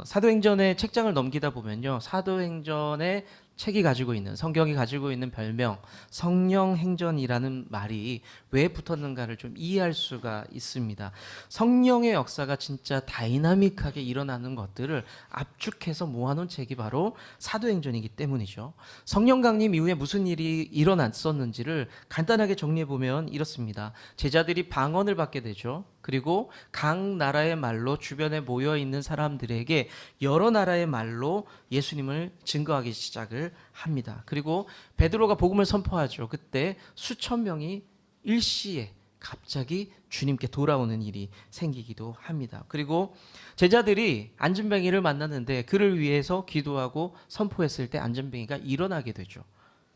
사도행전의 책장을 넘기다 보면요, 사도행전의 책이 가지고 있는, 성경이 가지고 있는 별명 성령행전이라는 말이 왜 붙었는가를 좀 이해할 수가 있습니다. 성령의 역사가 진짜 다이나믹하게 일어나는 것들을 압축해서 모아놓은 책이 바로 사도행전이기 때문이죠. 성령 강림 이후에 무슨 일이 일어났었는지를 간단하게 정리해 보면 이렇습니다. 제자들이 방언을 받게 되죠. 그리고 각 나라의 말로 주변에 모여 있는 사람들에게 여러 나라의 말로 예수님을 증거하기 시작을 합니다. 그리고 베드로가 복음을 선포하죠. 그때 수천 명이 일시에 갑자기 주님께 돌아오는 일이 생기기도 합니다. 그리고 제자들이 안진뱅이를 만났는데 그를 위해서 기도하고 선포했을 때 안진뱅이가 일어나게 되죠.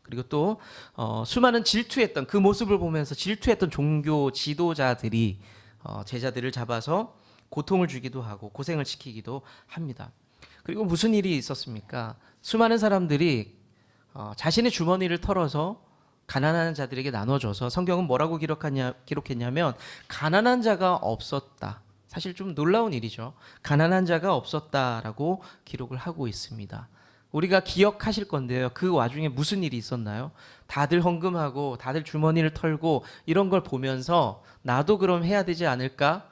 그리고 또 수많은 질투했던, 그 모습을 보면서 질투했던 종교 지도자들이 제자들을 잡아서 고통을 주기도 하고 고생을 시키기도 합니다. 그리고 무슨 일이 있었습니까? 수많은 사람들이 자신의 주머니를 털어서 가난한 자들에게 나눠줘서, 성경은 뭐라고 기록했냐면 가난한 자가 없었다. 사실 좀 놀라운 일이죠. 가난한 자가 없었다라고 기록을 하고 있습니다. 우리가 기억하실 건데요, 그 와중에 무슨 일이 있었나요? 다들 헌금하고 다들 주머니를 털고 이런 걸 보면서 나도 그럼 해야 되지 않을까?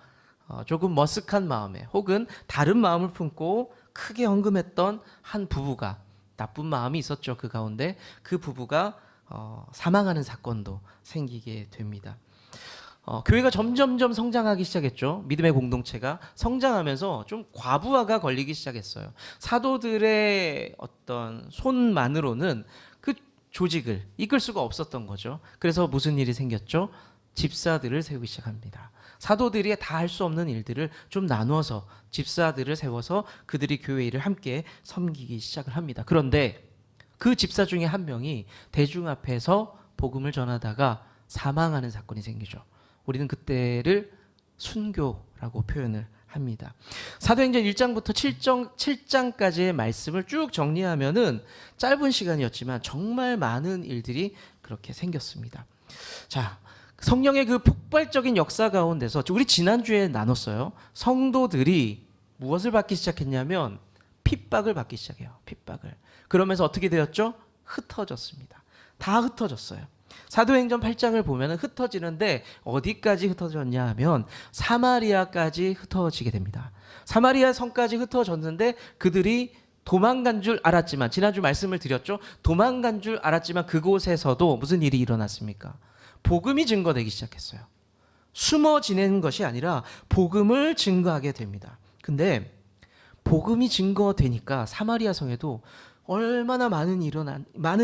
조금 머쓱한 마음에 혹은 다른 마음을 품고 크게 헌금했던 한 부부가, 나쁜 마음이 있었죠. 그 가운데 그 부부가 사망하는 사건도 생기게 됩니다. 교회가 점점점 성장하기 시작했죠. 믿음의 공동체가 성장하면서 좀 과부하가 걸리기 시작했어요. 사도들의 어떤 손만으로는 그 조직을 이끌 수가 없었던 거죠. 그래서 무슨 일이 생겼죠? 집사들을 세우기 시작합니다. 사도들이 다 할 수 없는 일들을 좀 나누어서 집사들을 세워서 그들이 교회 일을 함께 섬기기 시작을 합니다. 그런데 그 집사 중에 한 명이 대중 앞에서 복음을 전하다가 사망하는 사건이 생기죠. 우리는 그때를 순교라고 표현을 합니다. 사도행전 1장부터 7장까지의 말씀을 쭉 정리하면은 짧은 시간이었지만 정말 많은 일들이 그렇게 생겼습니다. 자, 성령의 그 폭발적인 역사 가운데서 우리 지난주에 나눴어요. 성도들이 무엇을 받기 시작했냐면 핍박을 받기 시작해요. 핍박을. 그러면서 어떻게 되었죠? 흩어졌습니다. 다 흩어졌어요. 사도행전 8장을 보면 흩어지는데 어디까지 흩어졌냐 하면 사마리아까지 흩어지게 됩니다. 사마리아 성까지 흩어졌는데 그들이 도망간 줄 알았지만, 지난주 말씀을 드렸죠. 도망간 줄 알았지만 그곳에서도 무슨 일이 일어났습니까? 복음이 증거되기 시작했어요. 숨어 지내는 것이 아니라 복음을 증거하게 됩니다. 근데 복음이 증거되니까 사마리아 성에도 얼마나 많은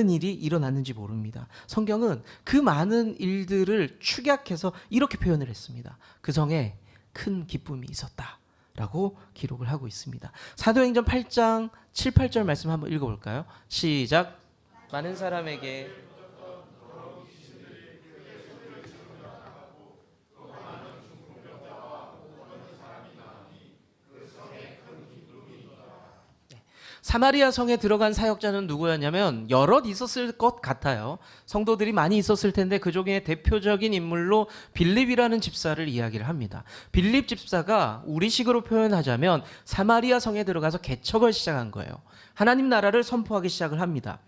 일이 일어났는지 모릅니다. 성경은 그 많은 일들을 축약해서 이렇게 표현을 했습니다. 그 성에 큰 기쁨이 있었다라고 기록을 하고 있습니다. 사도행전 8장 7, 8절 말씀 한번 읽어볼까요? 시작. 많은 사람에게 사마리아 성에 들어간 사역자는 누구였냐면 여럿 있었을 것 같아요. 성도들이 많이 있었을 텐데 그 중에 대표적인 인물로 빌립이라는 집사를 이야기를 합니다. 빌립 집사가 우리식으로 표현하자면 사마리아 성에 들어가서 개척을 시작한 거예요. 하나님 나라를 선포하기 시작을 합니다.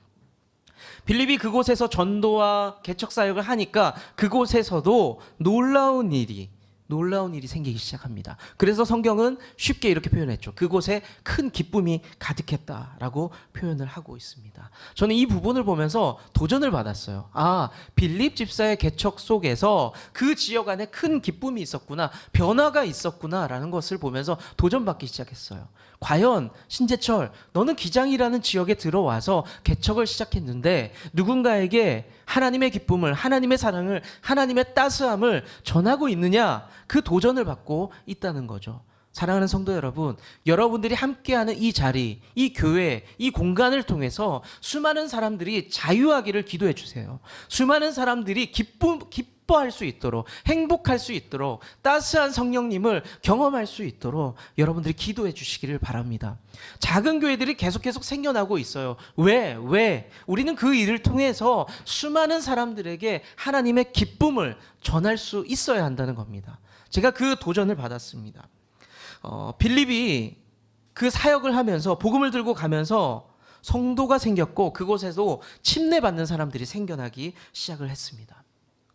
빌립이 그곳에서 전도와 개척 사역을 하니까 그곳에서도 놀라운 일이 생기기 시작합니다. 그래서 성경은 쉽게 이렇게 표현했죠. 그곳에 큰 기쁨이 가득했다라고 표현을 하고 있습니다. 저는 이 부분을 보면서 도전을 받았어요. 빌립 집사의 개척 속에서 그 지역 안에 큰 기쁨이 있었구나, 변화가 있었구나라는 것을 보면서 도전받기 시작했어요. 과연 신재철, 너는 기장이라는 지역에 들어와서 개척을 시작했는데 누군가에게 하나님의 기쁨을, 하나님의 사랑을, 하나님의 따스함을 전하고 있느냐? 그 도전을 받고 있다는 거죠. 사랑하는 성도 여러분, 여러분들이 함께하는 이 자리, 이 교회, 이 공간을 통해서 수많은 사람들이 자유하기를 기도해 주세요. 수많은 사람들이 기뻐할 수 있도록, 행복할 수 있도록, 따스한 성령님을 경험할 수 있도록 여러분들이 기도해 주시기를 바랍니다. 작은 교회들이 계속 생겨나고 있어요. 왜? 우리는 그 일을 통해서 수많은 사람들에게 하나님의 기쁨을 전할 수 있어야 한다는 겁니다. 제가 그 도전을 받았습니다. 빌립이 그 사역을 하면서 복음을 들고 가면서 성도가 생겼고 그곳에도 침례받는 사람들이 생겨나기 시작을 했습니다.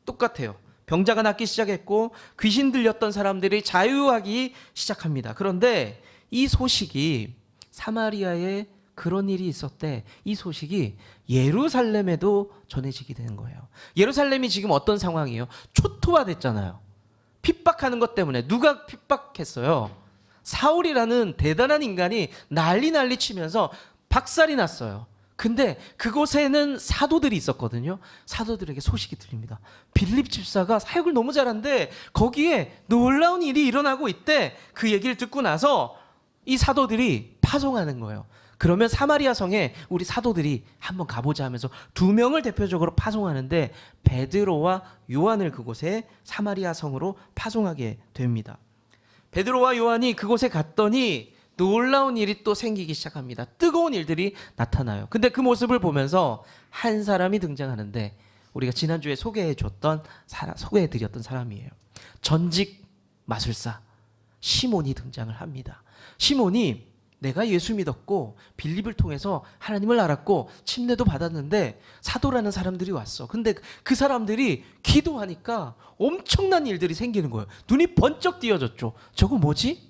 똑같아요. 병자가 낫기 시작했고 귀신 들렸던 사람들이 자유하기 시작합니다. 그런데 이 소식이 사마리아에 그런 일이 있었대. 이 소식이 예루살렘에도 전해지게 되는 거예요. 예루살렘이 지금 어떤 상황이에요? 초토화됐잖아요. 핍박하는 것 때문에. 누가 핍박했어요? 사울이라는 대단한 인간이 난리 치면서 박살이 났어요. 근데 그곳에는 사도들이 있었거든요. 사도들에게 소식이 들립니다. 빌립 집사가 사역을 너무 잘하는데 거기에 놀라운 일이 일어나고 있대. 그 얘기를 듣고 나서 이 사도들이 파송하는 거예요. 그러면 사마리아 성에 우리 사도들이 한번 가보자 하면서 2명을 대표적으로 파송하는데 베드로와 요한을 그곳에 사마리아 성으로 파송하게 됩니다. 베드로와 요한이 그곳에 갔더니 놀라운 일이 또 생기기 시작합니다. 뜨거운 일들이 나타나요. 근데 그 모습을 보면서 한 사람이 등장하는데 우리가 지난주에 소개해드렸던 사람이에요. 전직 마술사 시몬이 등장을 합니다. 시몬이 내가 예수 믿었고 빌립을 통해서 하나님을 알았고 침례도 받았는데 사도라는 사람들이 왔어. 근데 그 사람들이 기도하니까 엄청난 일들이 생기는 거예요. 눈이 번쩍 띄어졌죠. 저거 뭐지?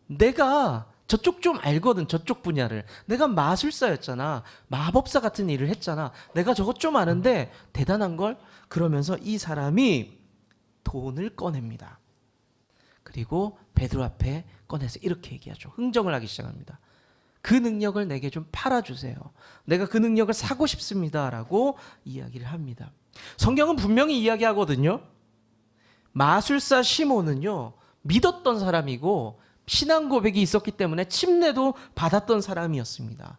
내가 저쪽 좀 알거든. 저쪽 분야를. 내가 마술사였잖아. 마법사 같은 일을 했잖아. 내가 저거 좀 아는데 대단한걸? 그러면서 이 사람이 돈을 꺼냅니다. 그리고 베드로 앞에 꺼내서 이렇게 얘기하죠. 흥정을 하기 시작합니다. 그 능력을 내게 좀 팔아주세요. 내가 그 능력을 사고 싶습니다. 라고 이야기를 합니다. 성경은 분명히 이야기하거든요. 마술사 시몬은요, 믿었던 사람이고 신앙 고백이 있었기 때문에 침례도 받았던 사람이었습니다.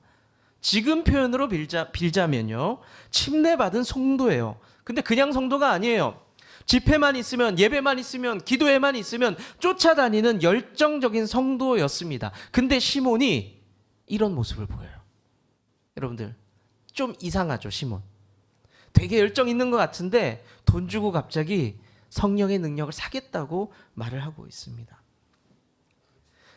지금 표현으로 빌자면요, 침례받은 성도예요. 근데 그냥 성도가 아니에요. 집회만 있으면, 예배만 있으면, 기도회만 있으면 쫓아다니는 열정적인 성도였습니다. 근데 시몬이 이런 모습을 보여요. 여러분들 좀 이상하죠. 시몬 되게 열정 있는 것 같은데 돈 주고 갑자기 성령의 능력을 사겠다고 말을 하고 있습니다.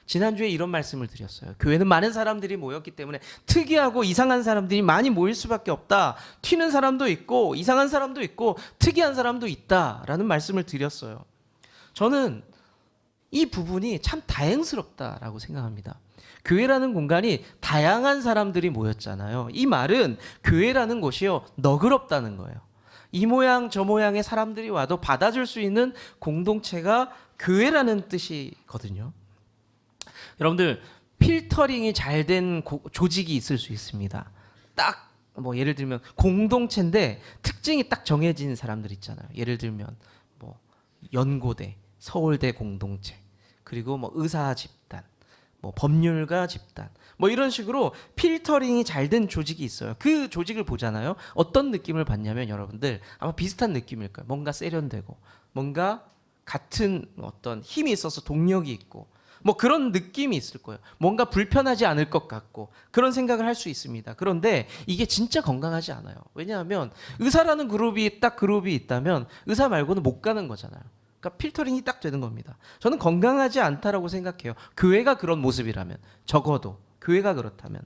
지난주에 이런 말씀을 드렸어요. 교회는 많은 사람들이 모였기 때문에 특이하고 이상한 사람들이 많이 모일 수밖에 없다. 튀는 사람도 있고 이상한 사람도 있고 특이한 사람도 있다라는 말씀을 드렸어요. 저는 이 부분이 참 다행스럽다라고 생각합니다. 교회라는 공간이 다양한 사람들이 모였잖아요. 이 말은 교회라는 곳이요, 너그럽다는 거예요. 이 모양 저 모양의 사람들이 와도 받아줄 수 있는 공동체가 교회라는 뜻이거든요. 여러분들 필터링이 잘 된 조직이 있을 수 있습니다. 딱 뭐 예를 들면 공동체인데 특징이 딱 정해진 사람들 있잖아요. 예를 들면 뭐 연고대, 서울대 공동체, 그리고 뭐 의사 집단, 뭐 법률가 집단, 뭐 이런 식으로 필터링이 잘 된 조직이 있어요. 그 조직을 보잖아요. 어떤 느낌을 받냐면 여러분들 아마 비슷한 느낌일 거예요. 뭔가 세련되고 뭔가 같은 어떤 힘이 있어서 동력이 있고 뭐 그런 느낌이 있을 거예요. 뭔가 불편하지 않을 것 같고 그런 생각을 할 수 있습니다. 그런데 이게 진짜 건강하지 않아요. 왜냐하면 의사라는 그룹이 있다면 의사 말고는 못 가는 거잖아요. 그러니까 필터링이 딱 되는 겁니다. 저는 건강하지 않다라고 생각해요. 교회가 그런 모습이라면, 적어도 교회가 그렇다면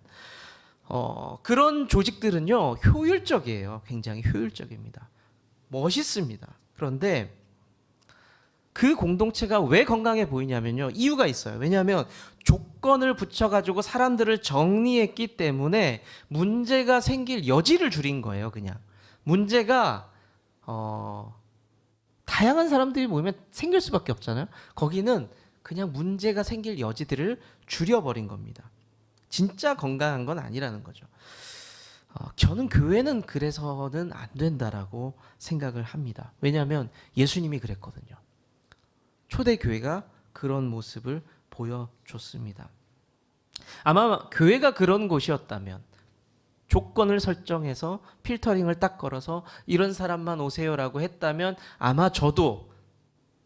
그런 조직들은요 효율적이에요. 굉장히 효율적입니다. 멋있습니다. 그런데 그 공동체가 왜 건강해 보이냐면요, 이유가 있어요. 왜냐하면 조건을 붙여가지고 사람들을 정리했기 때문에 문제가 생길 여지를 줄인 거예요. 그냥 문제가 다양한 사람들이 모이면 생길 수밖에 없잖아요. 거기는 그냥 문제가 생길 여지들을 줄여버린 겁니다. 진짜 건강한 건 아니라는 거죠. 저는 교회는 그래서는 안 된다라고 생각을 합니다. 왜냐하면 예수님이 그랬거든요. 초대교회가 그런 모습을 보여줬습니다. 아마 교회가 그런 곳이었다면, 조건을 설정해서 필터링을 딱 걸어서 이런 사람만 오세요라고 했다면 아마 저도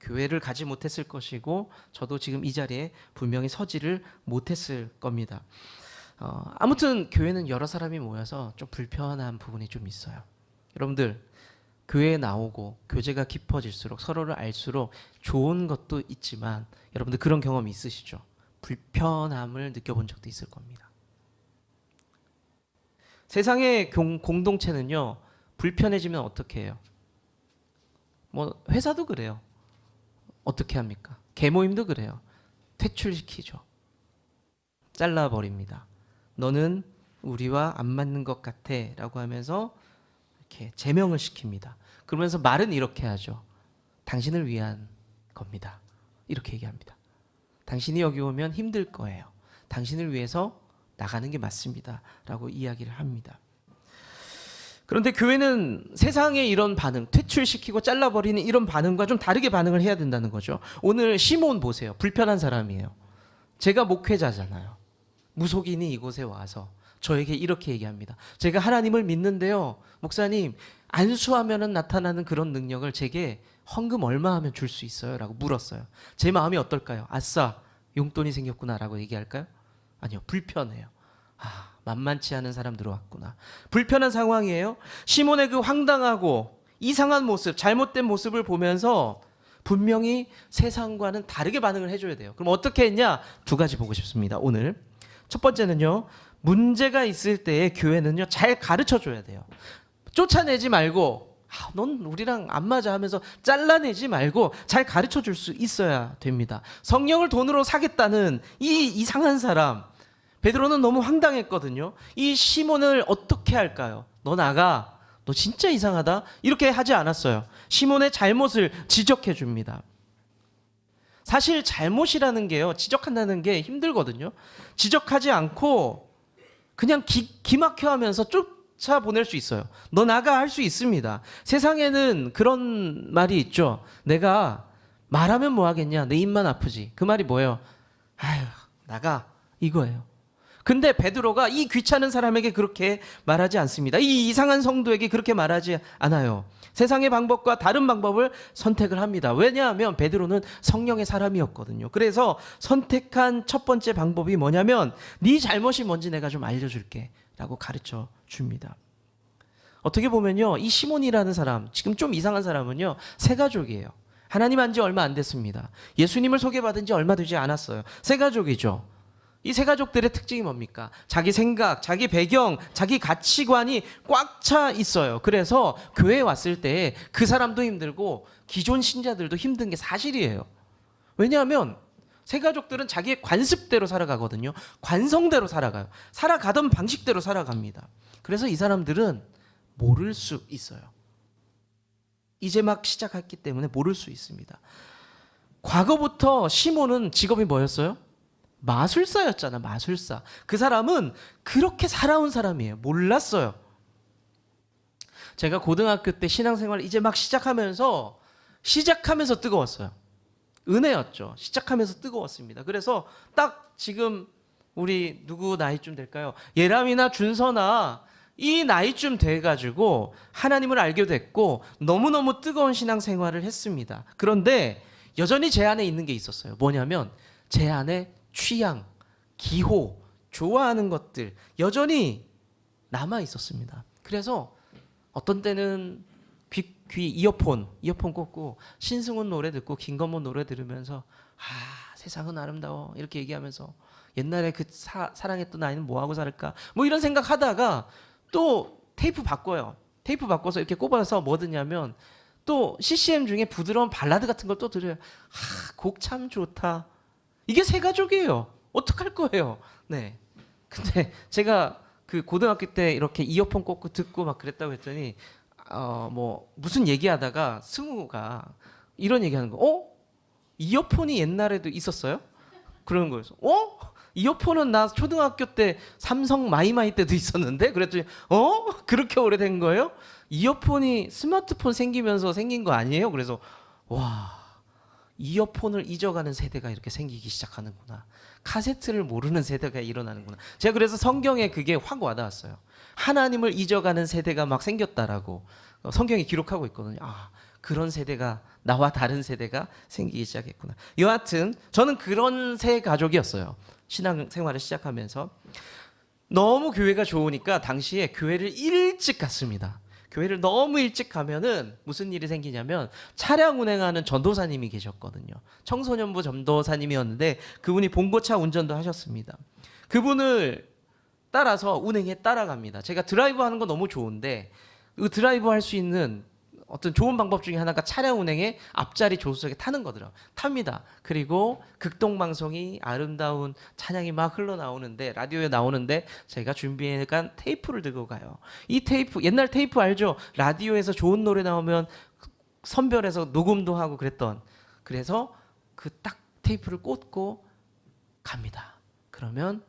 교회를 가지 못했을 것이고 저도 지금 이 자리에 분명히 서지를 못했을 겁니다. 아무튼 교회는 여러 사람이 모여서 좀 불편한 부분이 좀 있어요. 여러분들 교회에 나오고 교제가 깊어질수록 서로를 알수록 좋은 것도 있지만 여러분들 그런 경험 있으시죠? 불편함을 느껴본 적도 있을 겁니다. 세상의 공동체는요, 불편해지면 어떻게 해요? 뭐 회사도 그래요. 어떻게 합니까? 계모임도 그래요. 퇴출시키죠. 잘라버립니다. 너는 우리와 안 맞는 것 같아 라고 하면서 이렇게 제명을 시킵니다. 그러면서 말은 이렇게 하죠. 당신을 위한 겁니다. 이렇게 얘기합니다. 당신이 여기 오면 힘들 거예요. 당신을 위해서 나가는 게 맞습니다. 라고 이야기를 합니다. 그런데 교회는 세상의 이런 반응, 퇴출시키고 잘라버리는 이런 반응과 좀 다르게 반응을 해야 된다는 거죠. 오늘 시몬 보세요. 불편한 사람이에요. 제가 목회자잖아요. 무속인이 이곳에 와서 저에게 이렇게 얘기합니다. 제가 하나님을 믿는데요, 목사님, 안수하면 나타나는 그런 능력을 제게 헌금 얼마 하면 줄 수 있어요? 라고 물었어요. 제 마음이 어떨까요? 아싸, 용돈이 생겼구나 라고 얘기할까요? 아니요, 불편해요. 만만치 않은 사람 들어왔구나. 불편한 상황이에요. 시몬의 그 황당하고 이상한 모습, 잘못된 모습을 보면서 분명히 세상과는 다르게 반응을 해줘야 돼요. 그럼 어떻게 했냐? 두 가지 보고 싶습니다. 오늘 첫 번째는요, 문제가 있을 때에 교회는요, 잘 가르쳐줘야 돼요. 쫓아내지 말고 넌 우리랑 안 맞아 하면서 잘라내지 말고 잘 가르쳐줄 수 있어야 됩니다. 성령을 돈으로 사겠다는 이 이상한 사람, 베드로는 너무 황당했거든요. 이 시몬을 어떻게 할까요? 너 나가, 너 진짜 이상하다, 이렇게 하지 않았어요. 시몬의 잘못을 지적해 줍니다. 사실 잘못이라는 게요, 지적한다는 게 힘들거든요. 지적하지 않고 그냥 기막혀 하면서 쫓아보낼 수 있어요. 너 나가 할 수 있습니다. 세상에는 그런 말이 있죠. 내가 말하면 뭐 하겠냐, 내 입만 아프지. 그 말이 뭐예요? 아휴, 나가, 이거예요. 근데 베드로가 이 귀찮은 사람에게 그렇게 말하지 않습니다. 이 이상한 성도에게 그렇게 말하지 않아요. 세상의 방법과 다른 방법을 선택을 합니다. 왜냐하면 베드로는 성령의 사람이었거든요. 그래서 선택한 첫 번째 방법이 뭐냐면, 네 잘못이 뭔지 내가 좀 알려줄게 라고 가르쳐 줍니다. 어떻게 보면요, 이 시몬이라는 사람, 지금 좀 이상한 사람은요, 새 가족이에요. 하나님 안 지 얼마 안 됐습니다. 예수님을 소개받은 지 얼마 되지 않았어요. 새 가족이죠. 이 세 가족들의 특징이 뭡니까? 자기 생각, 자기 배경, 자기 가치관이 꽉 차 있어요. 그래서 교회에 왔을 때 그 사람도 힘들고 기존 신자들도 힘든 게 사실이에요. 왜냐하면 세 가족들은 자기의 관습대로 살아가거든요. 관성대로 살아가요. 살아가던 방식대로 살아갑니다. 그래서 이 사람들은 모를 수 있어요. 이제 막 시작했기 때문에 모를 수 있습니다. 과거부터 시몬은 직업이 뭐였어요? 마술사였잖아, 마술사. 그 사람은 그렇게 살아온 사람이에요. 몰랐어요. 제가 고등학교 때 신앙생활 이제 막 시작하면서 뜨거웠어요. 은혜였죠. 시작하면서 뜨거웠습니다. 그래서 딱 지금 우리 누구 나이쯤 될까요? 예람이나 준서나 이 나이쯤 돼가지고 하나님을 알게 됐고 너무너무 뜨거운 신앙생활을 했습니다. 그런데 여전히 제 안에 있는 게 있었어요. 뭐냐면 제 안에 취향, 기호, 좋아하는 것들 여전히 남아 있었습니다. 그래서 어떤 때는 귀 이어폰 꽂고 신승훈 노래 듣고 김건모 노래 들으면서 세상은 아름다워 이렇게 얘기하면서 옛날에 그 사랑했던 아이는 뭐하고 살을까 뭐 이런 생각하다가 또 테이프 바꿔요. 테이프 바꿔서 이렇게 꼽아서 뭐 듣냐면 또 CCM 중에 부드러운 발라드 같은 걸 또 들어요. 곡 참 좋다. 이게 새 가족이에요. 어떡할 거예요? 네. 근데 제가 그 고등학교 때 이렇게 이어폰 꽂고 듣고 막 그랬다고 했더니 뭐 무슨 얘기하다가 승우가 이런 얘기하는 거. 이어폰이 옛날에도 있었어요? 그러는 거예요. 이어폰은 나 초등학교 때 삼성 마이마이 때도 있었는데 그랬더니 그렇게 오래된 거예요? 이어폰이 스마트폰 생기면서 생긴 거 아니에요? 그래서 와, 이어폰을 잊어가는 세대가 이렇게 생기기 시작하는구나. 카세트를 모르는 세대가 일어나는구나. 제가 그래서 성경에 그게 확 와닿았어요. 하나님을 잊어가는 세대가 막 생겼다라고 성경이 기록하고 있거든요. 그런 세대가, 나와 다른 세대가 생기기 시작했구나. 여하튼 저는 그런 새 가족이었어요. 신앙생활을 시작하면서 너무 교회가 좋으니까 당시에 교회를 일찍 갔습니다. 교회를 너무 일찍 가면은 무슨 일이 생기냐면 차량 운행하는 전도사님이 계셨거든요. 청소년부 전도사님이었는데 그분이 봉고차 운전도 하셨습니다. 그분을 따라서 운행에 따라갑니다. 제가 드라이브 하는 거 너무 좋은데 그 드라이브 할 수 있는 어떤 좋은 방법 중에 하나가 차량 운행에 앞자리 조수석에 타는 거더라고요. 탑니다. 그리고 극동방송이 아름다운 찬양이 막 흘러나오는데 라디오에 나오는데 제가 준비해간 테이프를 들고 가요. 이 테이프 옛날 테이프 알죠? 라디오에서 좋은 노래 나오면 선별해서 녹음도 하고 그랬던 그래서 그 딱 테이프를 꽂고 갑니다. 그러면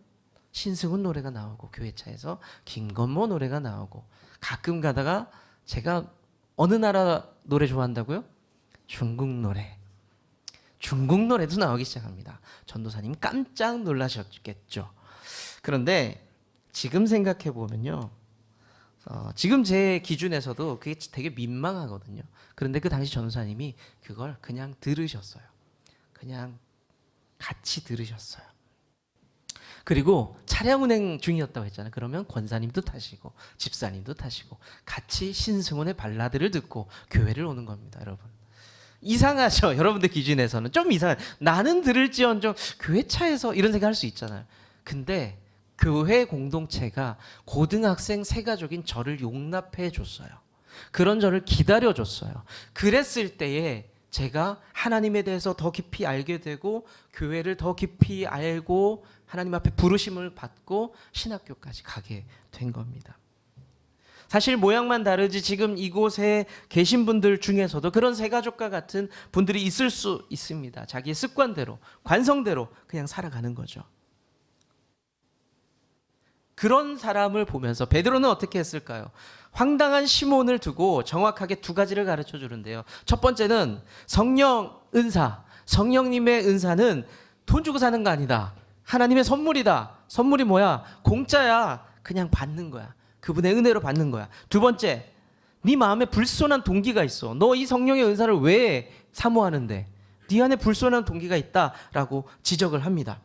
신승훈 노래가 나오고 교회차에서 김건모 노래가 나오고 가끔 가다가 제가 어느 나라 노래 좋아한다고요? 중국 노래. 중국 노래도 나오기 시작합니다. 전도사님 깜짝 놀라셨겠죠. 그런데 지금 생각해 보면요. 지금 제 기준에서도 그게 되게 민망하거든요. 그런데 그 당시 전도사님이 그걸 그냥 들으셨어요. 그냥 같이 들으셨어요. 그리고 차량 운행 중이었다고 했잖아요. 그러면 권사님도 타시고 집사님도 타시고 같이 신승훈의 발라드를 듣고 교회를 오는 겁니다. 여러분 이상하죠? 여러분들 기준에서는 좀 이상해. 나는 들을지언정 교회차에서 이런 생각할 수 있잖아요. 근데 교회 공동체가 고등학생 세 가족인 저를 용납해 줬어요. 그런 저를 기다려 줬어요. 그랬을 때에 제가 하나님에 대해서 더 깊이 알게 되고 교회를 더 깊이 알고 하나님 앞에 부르심을 받고 신학교까지 가게 된 겁니다. 사실 모양만 다르지 지금 이곳에 계신 분들 중에서도 그런 세 가족과 같은 분들이 있을 수 있습니다. 자기의 습관대로 관성대로 그냥 살아가는 거죠. 그런 사람을 보면서 베드로는 어떻게 했을까요? 황당한 시몬을 두고 정확하게 두 가지를 가르쳐 주는데요. 첫 번째는 성령 은사. 성령님의 은사는 돈 주고 사는 거 아니다. 하나님의 선물이다. 선물이 뭐야? 공짜야. 그냥 받는 거야. 그분의 은혜로 받는 거야. 두 번째, 네 마음에 불손한 동기가 있어. 너 이 성령의 은사를 왜 사모하는데? 네 안에 불손한 동기가 있다라고 지적을 합니다.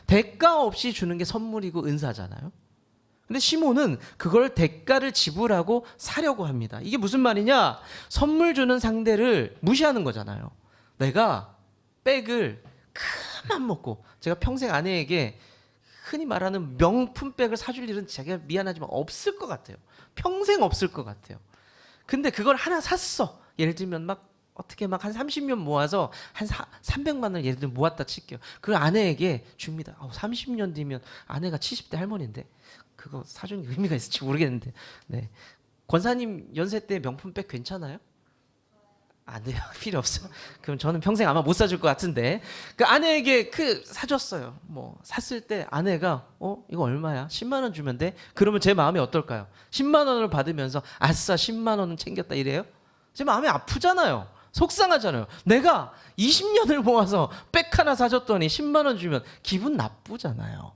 대가 없이 주는 게 선물이고 은사잖아요. 근데 시몬은 그걸 대가를 지불하고 사려고 합니다. 이게 무슨 말이냐? 선물 주는 상대를 무시하는 거잖아요. 내가 백을 큰맘 먹고 제가 평생 아내에게 흔히 말하는 명품 백을 사줄 일은 제가 미안하지만 없을 것 같아요. 평생 없을 것 같아요. 근데 그걸 하나 샀어. 예를 들면 막 어떻게 막 한 30년 모아서 한 300만 원을 예를 들면 모았다 칠게요. 그걸 아내에게 줍니다. 30년 뒤면 아내가 70대 할머니인데 그거 사주는 게 의미가 있을지 모르겠는데. 네. 권사님 연세 때 명품백 괜찮아요? 안 돼요. 필요 없어요. 그럼 저는 평생 아마 못 사줄 것 같은데. 그 아내에게 사줬어요. 뭐 샀을 때 아내가 이거 얼마야? 10만 원 주면 돼? 그러면 제 마음이 어떨까요? 10만 원을 받으면서 아싸 10만 원은 챙겼다 이래요? 제 마음이 아프잖아요. 속상하잖아요. 내가 20년을 모아서 백 하나 사줬더니 10만 원 주면 기분 나쁘잖아요.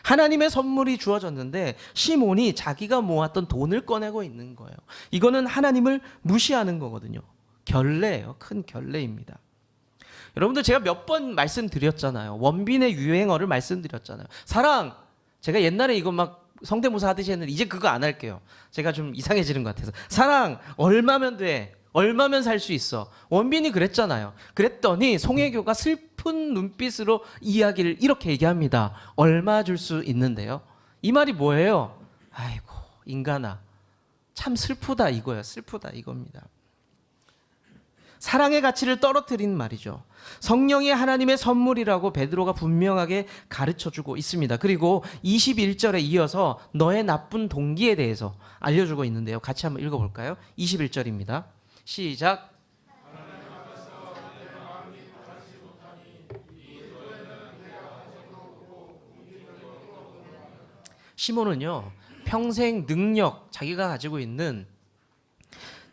하나님의 선물이 주어졌는데 시몬이 자기가 모았던 돈을 꺼내고 있는 거예요. 이거는 하나님을 무시하는 거거든요. 결례예요. 큰 결례입니다. 여러분들 제가 몇 번 말씀드렸잖아요. 원빈의 유행어를 말씀드렸잖아요. 사랑. 제가 옛날에 이거 막 성대모사 하듯이 했는데 이제 그거 안 할게요. 제가 좀 이상해지는 것 같아서. 사랑 얼마면 돼? 얼마면 살 수 있어? 원빈이 그랬잖아요. 그랬더니 송혜교가 슬픈 눈빛으로 이야기를 이렇게 얘기합니다. 얼마 줄 수 있는데요? 이 말이 뭐예요? 아이고 인간아 참 슬프다 이거예요. 슬프다 이겁니다. 사랑의 가치를 떨어뜨린 말이죠. 성령이 하나님의 선물이라고 베드로가 분명하게 가르쳐주고 있습니다. 그리고 21절에 이어서 너의 나쁜 동기에 대해서 알려주고 있는데요. 같이 한번 읽어볼까요? 21절입니다. 시작. 시몬은요 평생 능력 자기가 가지고 있는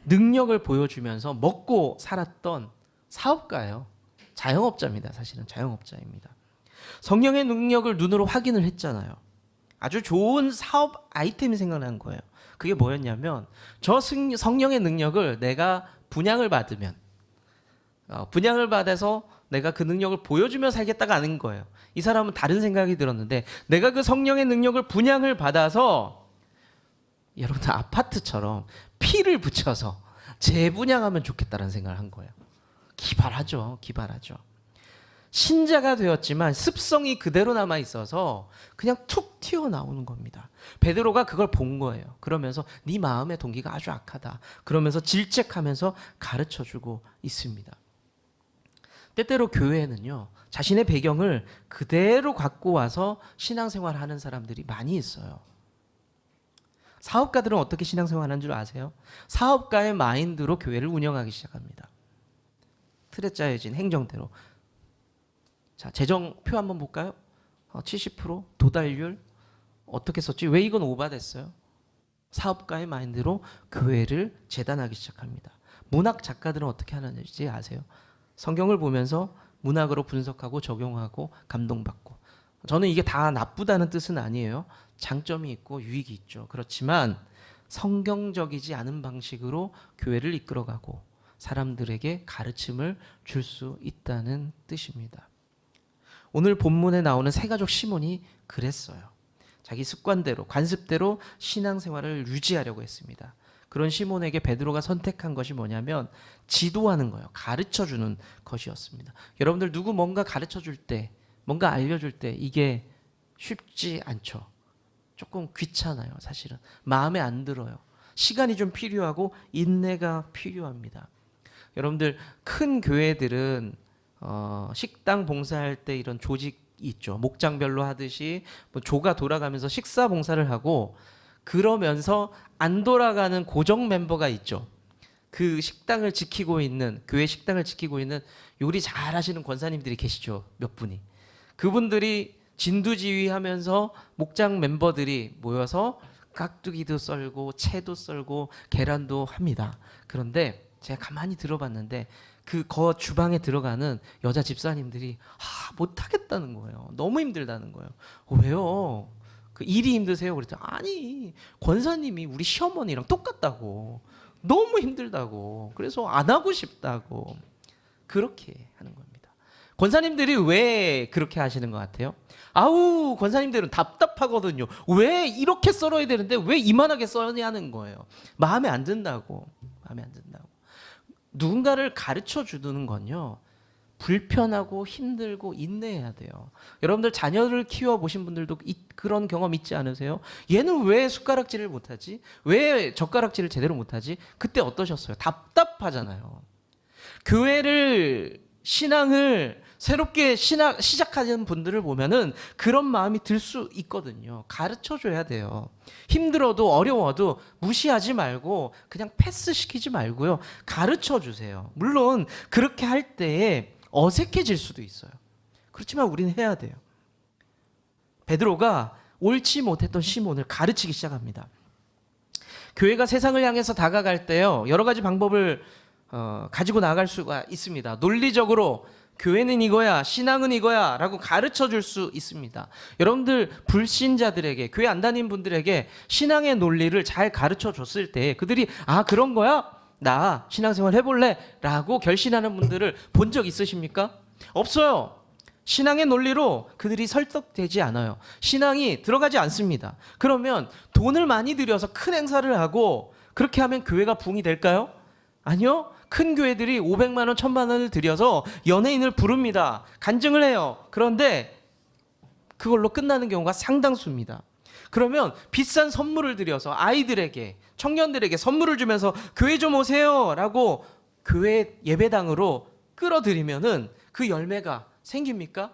능력을 보여주면서 먹고 살았던 사업가예요. 자영업자입니다. 사실은 자영업자입니다. 성령의 능력을 눈으로 확인을 했잖아요. 아주 좋은 사업 아이템이 생각난 거예요. 그게 뭐였냐면 저 성령의 능력을 내가 분양을 받으면 분양을 받아서 내가 그 능력을 보여주며 살겠다가 아닌 거예요. 이 사람은 다른 생각이 들었는데 내가 그 성령의 능력을 분양을 받아서 여러분들 아파트처럼 피를 붙여서 재분양하면 좋겠다는 생각을 한 거예요. 기발하죠. 기발하죠. 신자가 되었지만 습성이 그대로 남아 있어서 그냥 툭 튀어나오는 겁니다. 베드로가 그걸 본 거예요. 그러면서 네 마음의 동기가 아주 악하다. 그러면서 질책하면서 가르쳐주고 있습니다. 때때로 교회에는요, 자신의 배경을 그대로 갖고 와서 신앙생활을 하는 사람들이 많이 있어요. 사업가들은 어떻게 신앙생활하는 줄 아세요? 사업가의 마인드로 교회를 운영하기 시작합니다. 틀에 짜여진 행정대로. 자, 재정표 한번 볼까요? 70% 도달률 어떻게 썼지? 왜 이건 오바됐어요? 사업가의 마인드로 교회를 재단하기 시작합니다. 문학 작가들은 어떻게 하는지 아세요? 성경을 보면서 문학으로 분석하고 적용하고 감동받고. 저는 이게 다 나쁘다는 뜻은 아니에요. 장점이 있고 유익이 있죠. 그렇지만 성경적이지 않은 방식으로 교회를 이끌어가고 사람들에게 가르침을 줄 수 있다는 뜻입니다. 오늘 본문에 나오는 세가족 시몬이 그랬어요. 자기 습관대로 관습대로 신앙생활을 유지하려고 했습니다. 그런 시몬에게 베드로가 선택한 것이 뭐냐면 지도하는 거예요. 가르쳐주는 것이었습니다. 여러분들 누구 뭔가 가르쳐줄 때, 뭔가 알려줄 때 이게 쉽지 않죠. 조금 귀찮아요. 사실은 마음에 안 들어요. 시간이 좀 필요하고 인내가 필요합니다. 여러분들 큰 교회들은 식당 봉사할 때 이런 조직이 있죠. 목장별로 하듯이 뭐 조가 돌아가면서 식사 봉사를 하고, 그러면서 안 돌아가는 고정 멤버가 있죠. 그 식당을 지키고 있는, 교회 식당을 지키고 있는 요리 잘하시는 권사님들이 계시죠. 몇 분이. 그분들이 진두지휘하면서 목장 멤버들이 모여서 깍두기도 썰고 채도 썰고 계란도 합니다. 그런데 제가 가만히 들어봤는데 그 주방에 들어가는 여자 집사님들이 못하겠다는 거예요. 너무 힘들다는 거예요. 왜요? 그 일이 힘드세요? 그랬더니 아니, 권사님이 우리 시어머니랑 똑같다고, 너무 힘들다고, 그래서 안 하고 싶다고, 그렇게 하는 겁니다. 권사님들이 왜 그렇게 하시는 것 같아요? 아우, 권사님들은 답답하거든요. 왜 이렇게 썰어야 되는데 왜 이만하게 썰냐는 거예요. 마음에 안 든다고. 마음에 안 든다고. 누군가를 가르쳐 주는 건요, 불편하고 힘들고 인내해야 돼요. 여러분들 자녀를 키워보신 분들도 그런 경험 있지 않으세요? 얘는 왜 숟가락질을 못하지? 왜 젓가락질을 제대로 못하지? 그때 어떠셨어요? 답답하잖아요. 신앙을 새롭게 시작하는 분들을 보면은 그런 마음이 들 수 있거든요. 가르쳐 줘야 돼요. 힘들어도 어려워도 무시하지 말고 그냥 패스시키지 말고요. 가르쳐 주세요. 물론 그렇게 할 때에 어색해질 수도 있어요. 그렇지만 우리는 해야 돼요. 베드로가 옳지 못했던 시몬을 가르치기 시작합니다. 교회가 세상을 향해서 다가갈 때요, 여러 가지 방법을 가지고 나갈 수가 있습니다. 논리적으로 교회는 이거야, 신앙은 이거야 라고 가르쳐 줄 수 있습니다. 여러분들 불신자들에게, 교회 안 다니는 분들에게 신앙의 논리를 잘 가르쳐 줬을 때 그들이 그런 거야? 나 신앙생활 해볼래? 라고 결심하는 분들을 본 적 있으십니까? 없어요. 신앙의 논리로 그들이 설득되지 않아요. 신앙이 들어가지 않습니다. 그러면 돈을 많이 들여서 큰 행사를 하고 그렇게 하면 교회가 부흥이 될까요? 아니요. 큰 교회들이 500만 원, 1000만 원을 들여서 연예인을 부릅니다. 간증을 해요. 그런데 그걸로 끝나는 경우가 상당수입니다. 그러면 비싼 선물을 들여서 아이들에게, 청년들에게 선물을 주면서 교회 좀 오세요 라고 교회 예배당으로 끌어들이면은 그 열매가 생깁니까?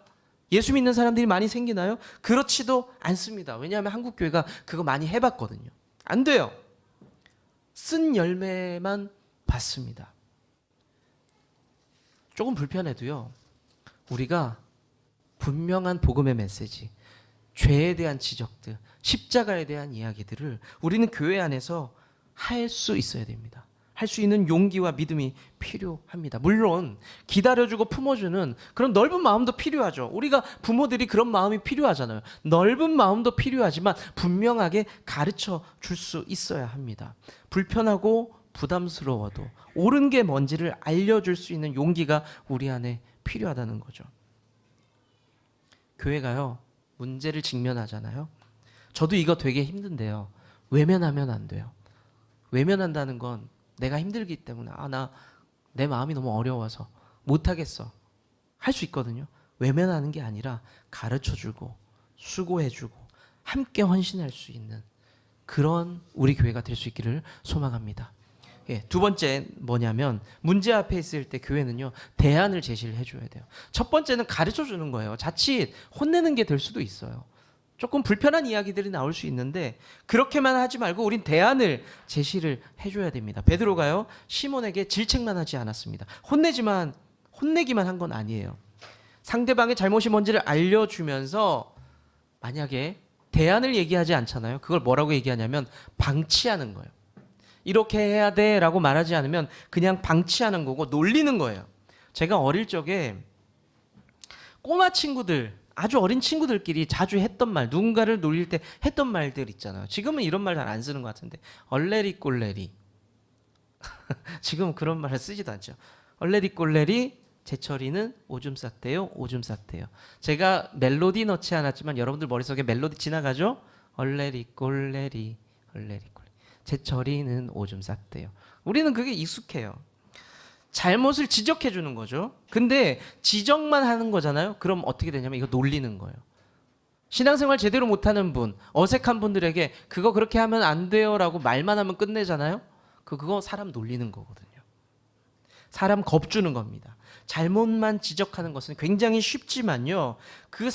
예수 믿는 사람들이 많이 생기나요? 그렇지도 않습니다. 왜냐하면 한국 교회가 그거 많이 해봤거든요. 안 돼요. 쓴 열매만 받습니다. 조금 불편해도요, 우리가 분명한 복음의 메시지, 죄에 대한 지적들, 십자가에 대한 이야기들을 우리는 교회 안에서 할 수 있어야 됩니다. 할 수 있는 용기와 믿음이 필요합니다. 물론 기다려주고 품어주는 그런 넓은 마음도 필요하죠. 우리가 부모들이 그런 마음이 필요하잖아요. 넓은 마음도 필요하지만 분명하게 가르쳐 줄 수 있어야 합니다. 불편하고 부담스러워도 옳은 게 뭔지를 알려줄 수 있는 용기가 우리 안에 필요하다는 거죠. 교회가요, 문제를 직면하잖아요. 저도 이거 되게 힘든데요. 외면하면 안 돼요. 외면한다는 건 내가 힘들기 때문에 내 마음이 너무 어려워서 못하겠어. 할 수 있거든요. 외면하는 게 아니라 가르쳐주고 수고해주고 함께 헌신할 수 있는 그런 우리 교회가 될 수 있기를 소망합니다. 예, 두 번째 뭐냐면 문제 앞에 있을 때 교회는요 대안을 제시를 해줘야 돼요. 첫 번째는 가르쳐주는 거예요. 자칫 혼내는 게 될 수도 있어요. 조금 불편한 이야기들이 나올 수 있는데 그렇게만 하지 말고 우린 대안을 제시를 해줘야 됩니다. 베드로가요 시몬에게 질책만 하지 않았습니다. 혼내기만 한 건 아니에요. 상대방의 잘못이 뭔지를 알려주면서 만약에 대안을 얘기하지 않잖아요. 그걸 뭐라고 얘기하냐면 방치하는 거예요. 이렇게 해야 돼 라고 말하지 않으면 그냥 방치하는 거고 놀리는 거예요. 제가 어릴 적에 꼬마 친구들, 아주 어린 친구들끼리 자주 했던 말, 누군가를 놀릴 때 했던 말들 있잖아요. 지금은 이런 말 잘 안 쓰는 것 같은데 얼레리 꼴레리 지금은 그런 말을 쓰지도 않죠. 얼레리 꼴레리 제철이는 오줌 쌌대요. 오줌 쌌대요. 제가 멜로디 넣지 않았지만 여러분들 머릿속에 멜로디 지나가죠? 얼레리 꼴레리 얼레리 꼴레리 제철이는 오줌 쌌대요. 우리는 그게 익숙해요. 잘못을 지적해 주는 거죠. 근데 지적만 하는 거잖아요. 그럼 어떻게 되냐면 이거 놀리는 거예요. 신앙생활 제대로 못하는 분, 어색한 분들에게 그거 그렇게 하면 안 돼요라고 말만 하면 끝내잖아요. 그거 사람 놀리는 거거든요. 사람 겁주는 겁니다. 잘못만 지적하는 것은 굉장히 쉽지만요. 그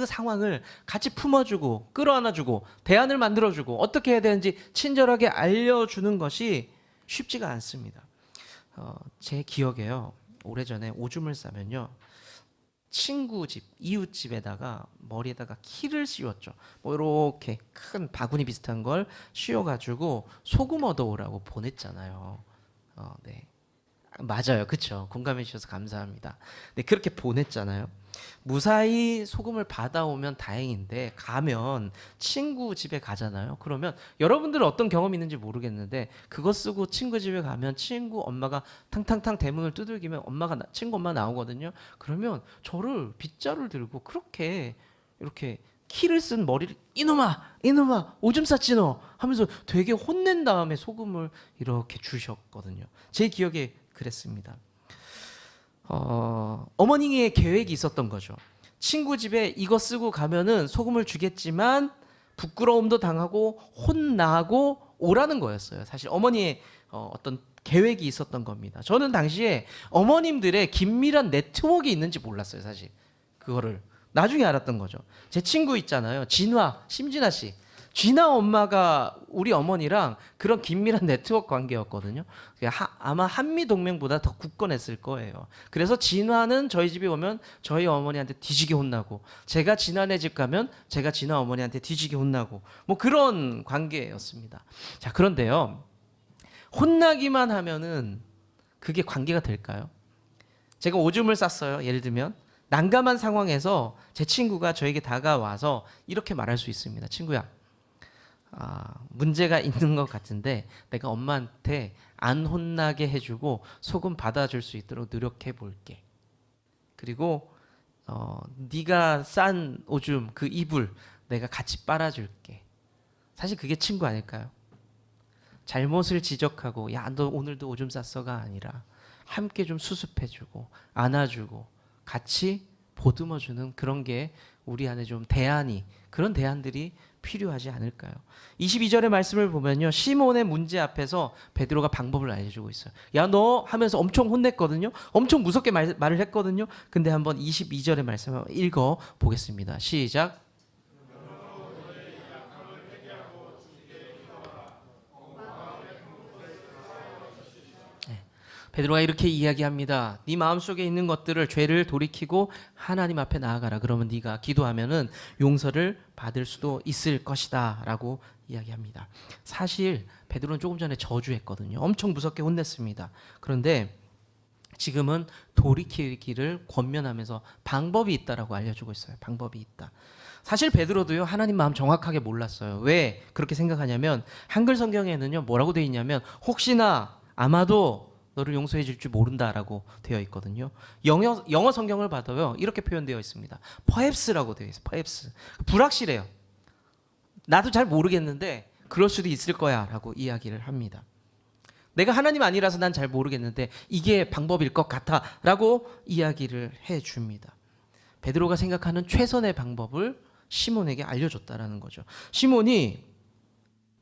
상황을 같이 품어주고 끌어안아주고 대안을 만들어주고 어떻게 해야 되는지 친절하게 알려주는 것이 쉽지가 않습니다. 제 기억에요. 오래전에 오줌을 싸면요. 친구 집, 이웃 집에다가 머리에다가 키를 씌웠죠. 뭐 이렇게 큰 바구니 비슷한 걸 씌워가지고 소금 얻어오라고 보냈잖아요. 네. 맞아요. 그렇죠. 공감해 주셔서 감사합니다. 네, 그렇게 보냈잖아요. 무사히 소금을 받아오면 다행인데 가면 친구 집에 가잖아요. 그러면 여러분들은 어떤 경험이 있는지 모르겠는데 그거 쓰고 친구 집에 가면 친구 엄마가 탕탕탕 대문을 두들기면 친구 엄마 나오거든요. 그러면 저를 빗자루를 들고 그렇게 이렇게 키를 쓴 머리를 이놈아 오줌 쌌지 너 하면서 되게 혼낸 다음에 소금을 이렇게 주셨거든요. 제 기억에 그랬습니다. 어머니의 계획이 있었던 거죠. 친구 집에 이거 쓰고 가면은 소금을 주겠지만 부끄러움도 당하고 혼나고 오라는 거였어요. 사실 어머니의 어떤 계획이 있었던 겁니다. 저는 당시에 어머님들의 긴밀한 네트워크가 있는지 몰랐어요. 사실 그거를 나중에 알았던 거죠. 제 친구 있잖아요. 심진아 씨. 진아 엄마가 우리 어머니랑 그런 긴밀한 네트워크 관계였거든요. 아마 한미동맹보다 더 굳건했을 거예요. 그래서 진화는 저희 집에 오면 저희 어머니한테 뒤지게 혼나고 제가 진화네 집 가면 제가 진화 어머니한테 뒤지게 혼나고 뭐 그런 관계였습니다. 자, 그런데요. 혼나기만 하면은 그게 관계가 될까요? 제가 오줌을 쌌어요. 예를 들면 난감한 상황에서 제 친구가 저에게 다가와서 이렇게 말할 수 있습니다. 친구야. 문제가 있는 것 같은데 내가 엄마한테 안 혼나게 해주고 소금 받아줄 수 있도록 노력해 볼게. 그리고 네가 싼 오줌 그 이불 내가 같이 빨아줄게. 사실 그게 친구 아닐까요? 잘못을 지적하고 야 너 오늘도 오줌 쌌어가 아니라 함께 좀 수습해주고 안아주고 같이 보듬어주는 그런 게 우리 안에 좀 그런 대안들이 필요하지 않을까요? 22절의 말씀을 보면요. 시몬의 문제 앞에서 베드로가 방법을 알려주고 있어요. 야 너 하면서 엄청 혼냈거든요. 엄청 무섭게 말을 했거든요. 근데 한번 22절의 말씀을 읽어 보겠습니다. 시작. 베드로가 이렇게 이야기합니다. 네 마음속에 있는 것들을 죄를 돌이키고 하나님 앞에 나아가라. 그러면 네가 기도하면은 용서를 받을 수도 있을 것이다 라고 이야기합니다. 사실 베드로는 조금 전에 저주했거든요. 엄청 무섭게 혼냈습니다. 그런데 지금은 돌이키기를 권면하면서 방법이 있다라고 알려주고 있어요. 방법이 있다. 사실 베드로도요 하나님 마음 정확하게 몰랐어요. 왜 그렇게 생각하냐면 한글 성경에는요 뭐라고 되어 있냐면 혹시나 아마도 너를 용서해 줄 줄 모른다라고 되어 있거든요. 영어 성경을 봐도요 이렇게 표현되어 있습니다. perhaps라고 되어 있어요. perhaps. 불확실해요. 나도 잘 모르겠는데 그럴 수도 있을 거야 라고 이야기를 합니다. 내가 하나님 아니라서 난 잘 모르겠는데 이게 방법일 것 같아 라고 이야기를 해줍니다. 베드로가 생각하는 최선의 방법을 시몬에게 알려줬다라는 거죠. 시몬이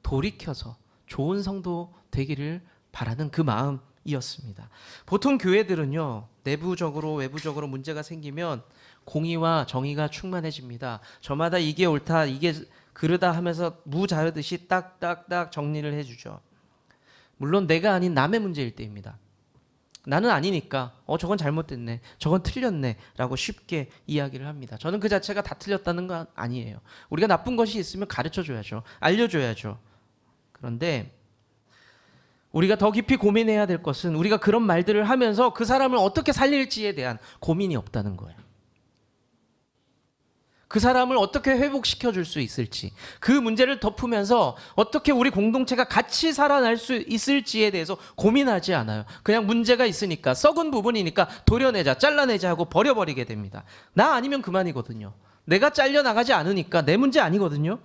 돌이켜서 좋은 성도 되기를 바라는 그 마음이었습니다. 보통 교회들은요, 내부적으로 외부적으로 문제가 생기면 공의와 정의가 충만해집니다. 저마다 이게 옳다, 이게 그르다 하면서 무 자르듯이 딱딱딱 정리를 해주죠. 물론 내가 아닌 남의 문제일 때입니다. 나는 아니니까 저건 잘못됐네, 저건 틀렸네 라고 쉽게 이야기를 합니다. 저는 그 자체가 다 틀렸다는 건 아니에요. 우리가 나쁜 것이 있으면 가르쳐줘야죠. 알려줘야죠. 그런데 우리가 더 깊이 고민해야 될 것은 우리가 그런 말들을 하면서 그 사람을 어떻게 살릴지에 대한 고민이 없다는 거예요. 그 사람을 어떻게 회복시켜 줄 수 있을지, 그 문제를 덮으면서 어떻게 우리 공동체가 같이 살아날 수 있을지에 대해서 고민하지 않아요. 그냥 문제가 있으니까, 썩은 부분이니까 도려내자, 잘라내자 하고 버려버리게 됩니다. 나 아니면 그만이거든요. 내가 잘려나가지 않으니까 내 문제 아니거든요.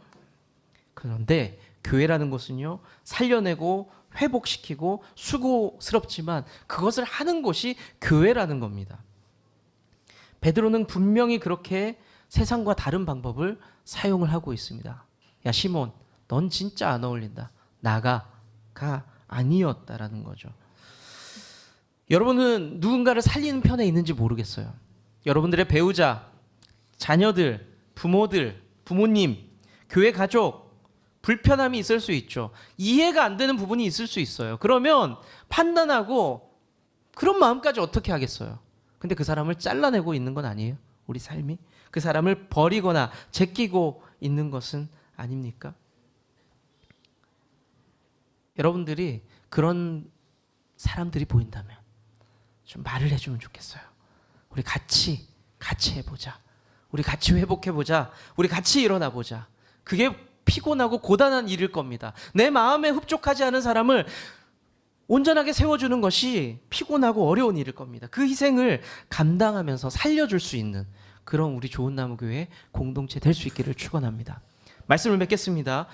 그런데 교회라는 것은요, 살려내고 회복시키고 수고스럽지만 그것을 하는 곳이 교회라는 겁니다. 베드로는 분명히 그렇게 세상과 다른 방법을 사용을 하고 있습니다. 야 시몬, 넌 진짜 안 어울린다. 나가가 아니었다라는 거죠. 여러분은 누군가를 살리는 편에 있는지 모르겠어요. 여러분들의 배우자, 자녀들, 부모들, 부모님, 교회 가족, 불편함이 있을 수 있죠. 이해가 안 되는 부분이 있을 수 있어요. 그러면 판단하고 그런 마음까지 어떻게 하겠어요. 근데 그 사람을 잘라내고 있는 건 아니에요. 우리 삶이. 그 사람을 버리거나 제끼고 있는 것은 아닙니까? 여러분들이 그런 사람들이 보인다면 좀 말을 해주면 좋겠어요. 우리 같이 해보자. 우리 같이 회복해보자. 우리 같이 일어나보자. 그게 피곤하고 고단한 일일 겁니다. 내 마음에 흡족하지 않은 사람을 온전하게 세워주는 것이 피곤하고 어려운 일일 겁니다. 그 희생을 감당하면서 살려줄 수 있는 그런 우리 좋은 나무 교회 공동체 될 수 있기를 축원합니다. 말씀을 맺겠습니다.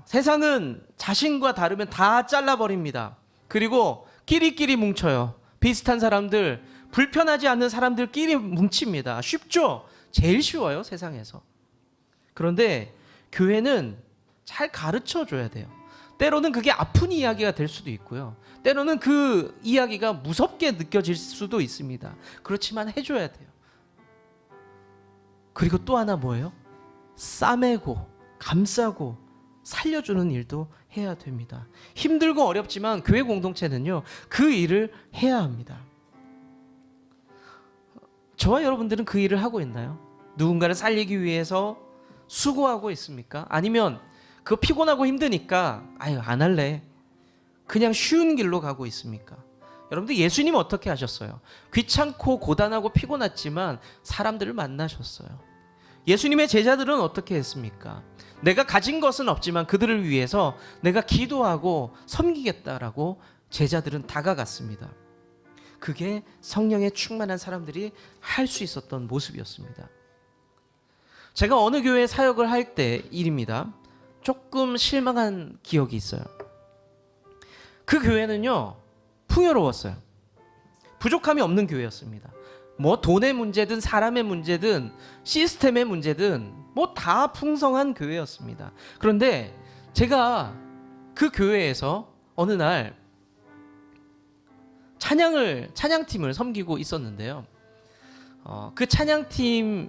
세상은 자신과 다르면 다 잘라버립니다. 그리고 끼리끼리 뭉쳐요. 비슷한 사람들, 불편하지 않는 사람들끼리 뭉칩니다. 쉽죠? 제일 쉬워요, 세상에서. 그런데 교회는 잘 가르쳐줘야 돼요. 때로는 그게 아픈 이야기가 될 수도 있고요. 때로는 그 이야기가 무섭게 느껴질 수도 있습니다. 그렇지만 해줘야 돼요. 그리고 또 하나 뭐예요? 싸매고 감싸고 살려주는 일도 해야 됩니다. 힘들고 어렵지만 교회 공동체는요, 그 일을 해야 합니다. 저와 여러분들은 그 일을 하고 있나요? 누군가를 살리기 위해서 수고하고 있습니까? 아니면 그거 피곤하고 힘드니까 안 할래, 그냥 쉬운 길로 가고 있습니까? 여러분들, 예수님 어떻게 하셨어요? 귀찮고 고단하고 피곤했지만 사람들을 만나셨어요. 예수님의 제자들은 어떻게 했습니까? 내가 가진 것은 없지만 그들을 위해서 내가 기도하고 섬기겠다라고 제자들은 다가갔습니다. 그게 성령에 충만한 사람들이 할 수 있었던 모습이었습니다. 제가 어느 교회 사역을 할 때 일입니다. 조금 실망한 기억이 있어요. 그 교회는요, 풍요로웠어요. 부족함이 없는 교회였습니다. 뭐 돈의 문제든 사람의 문제든 시스템의 문제든 뭐 다 풍성한 교회였습니다. 그런데 제가 그 교회에서 어느 날 찬양팀을 섬기고 있었는데요. 그 찬양팀을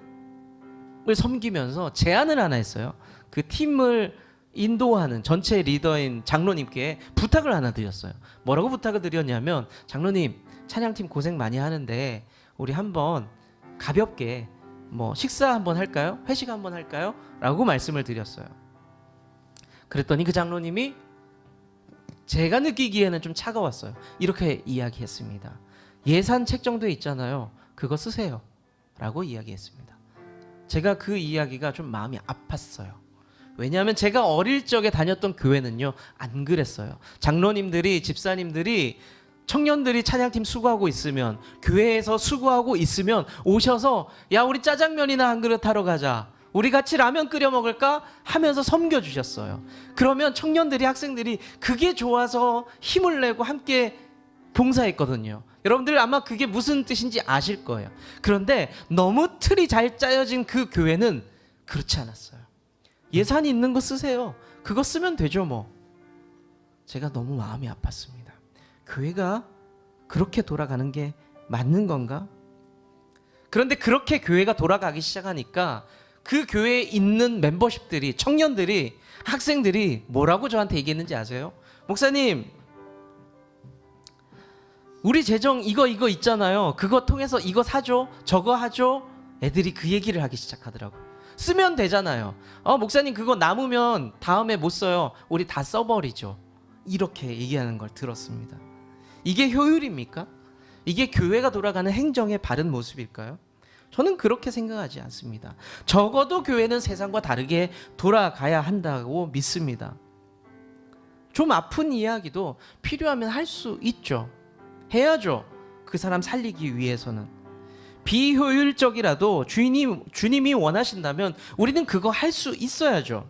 섬기면서 제안을 하나 했어요. 그 팀을 인도하는 전체 리더인 장로님께 부탁을 하나 드렸어요. 뭐라고 부탁을 드렸냐면, 장로님, 찬양팀 고생 많이 하는데 우리 한번 가볍게 뭐 식사 한번 할까요? 회식 한번 할까요? 라고 말씀을 드렸어요. 그랬더니 그 장로님이 제가 느끼기에는 좀 차가웠어요. 이렇게 이야기했습니다. 예산 책정돼 있잖아요. 그거 쓰세요. 라고 이야기했습니다. 제가 그 이야기가 좀 마음이 아팠어요. 왜냐하면 제가 어릴 적에 다녔던 교회는요, 안 그랬어요. 장로님들이, 집사님들이, 청년들이 찬양팀 수고하고 있으면, 교회에서 수고하고 있으면 오셔서 야, 우리 짜장면이나 한 그릇 하러 가자, 우리 같이 라면 끓여 먹을까 하면서 섬겨주셨어요. 그러면 청년들이, 학생들이 그게 좋아서 힘을 내고 함께 봉사했거든요. 여러분들 아마 그게 무슨 뜻인지 아실 거예요. 그런데 너무 틀이 잘 짜여진 그 교회는 그렇지 않았어요. 예산이 있는 거 쓰세요. 그거 쓰면 되죠 뭐. 제가 너무 마음이 아팠습니다. 교회가 그렇게 돌아가는 게 맞는 건가? 그런데 그렇게 교회가 돌아가기 시작하니까 그 교회에 있는 멤버십들이, 청년들이, 학생들이 뭐라고 저한테 얘기했는지 아세요? 목사님, 우리 재정 이거 있잖아요. 그거 통해서 이거 사줘, 저거 하죠. 애들이 그 얘기를 하기 시작하더라고요. 쓰면 되잖아요. 목사님 그거 남으면 다음에 못 써요. 우리 다 써버리죠. 이렇게 얘기하는 걸 들었습니다. 이게 효율입니까? 이게 교회가 돌아가는 행정의 바른 모습일까요? 저는 그렇게 생각하지 않습니다. 적어도 교회는 세상과 다르게 돌아가야 한다고 믿습니다. 좀 아픈 이야기도 필요하면 할 수 있죠. 해야죠. 그 사람 살리기 위해서는. 비효율적이라도 주님이 원하신다면 우리는 그거 할 수 있어야죠.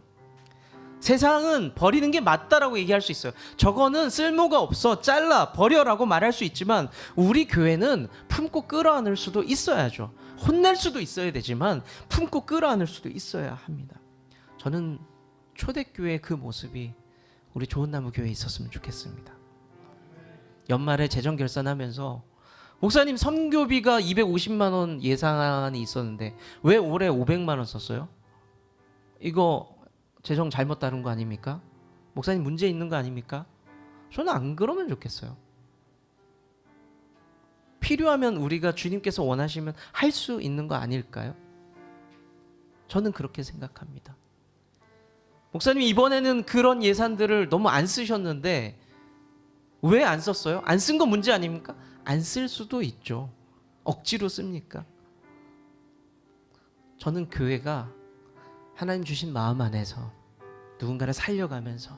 세상은 버리는 게 맞다라고 얘기할 수 있어요. 저거는 쓸모가 없어, 잘라, 버려라고 말할 수 있지만 우리 교회는 품고 끌어안을 수도 있어야죠. 혼낼 수도 있어야 되지만 품고 끌어안을 수도 있어야 합니다. 저는 초대교회의 그 모습이 우리 좋은나무 교회에 있었으면 좋겠습니다. 연말에 재정 결산하면서 목사님 선교비가 250만 원 예산이 있었는데 왜 올해 500만 원 썼어요? 이거 재정 잘못 다룬 거 아닙니까? 목사님 문제 있는 거 아닙니까? 저는 안 그러면 좋겠어요. 필요하면 우리가 주님께서 원하시면 할 수 있는 거 아닐까요? 저는 그렇게 생각합니다. 목사님 이번에는 그런 예산들을 너무 안 쓰셨는데 왜 안 썼어요? 안 쓴 거 문제 아닙니까? 안 쓸 수도 있죠. 억지로 씁니까? 저는 교회가 하나님 주신 마음 안에서 누군가를 살려가면서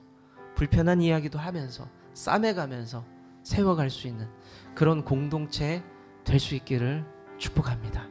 불편한 이야기도 하면서 싸매가면서 세워갈 수 있는 그런 공동체 될 수 있기를 축복합니다.